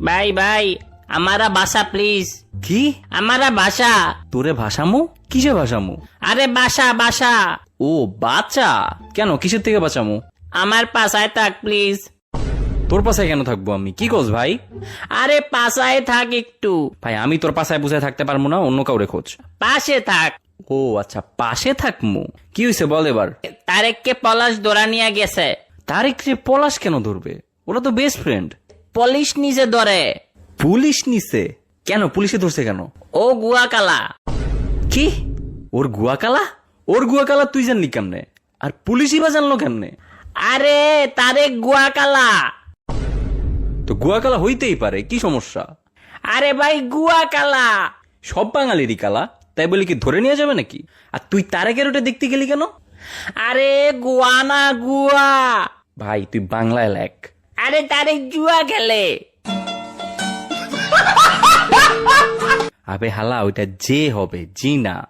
ভাই ভাই আমারা বাসা প্লিজ। কি? আমারা বাসা। তোরে ভাসামু? কিসে ভাসামু? আরে বাসা বাসা। ও বাচ্চা, কেন কিসের থেকে বাঁচামু? আমার পাশায় থাক প্লিজ। তোর পাশায় কেন থাকবো আমি? কি কস ভাই? আরে পাশায় থাক একটু। ভাই আমি তোর পাশায় বুঝায় থাকতে পারবো না, অন্য কাউরে খোঁজ। পাশে থাক। ও আচ্ছা, পাশে থাকমু। কি হয়েছে বল এবার। তারেককে পলাশ ধরা নিয়ে গেছে। তারিক রে পলাশ কেন ধরবে? ওরা তো বেস্ট ফ্রেন্ড। পুলিশ নিজে ধরে। পুলিশ নিছে? কেন পুলিশে ধরছে কেন? ও গুয়া কালা। কি? ওর গুয়াকালা? ওর গুয়াকালা তুই জানলি কেমনে? আর পুলিশই বা জানলো কেমনে? আরে তারেক গুয়া কালা। তো গুয়াকালা হইতেই পারে, কি সমস্যা? আরে ভাই গুয়া কালা। সব বাঙালিরই কালা, তাই বলে কি ধরে নিয়ে যাবে নাকি? আর তুই তারেকের ওটা দেখতে গেলি কেন? আরে গুয়া না গুয়া। ভাই তুই বাংলায় লেখ। আরে তারেক জুয়া খেলে। আবে হালা, ওইটা যে হবে জি না।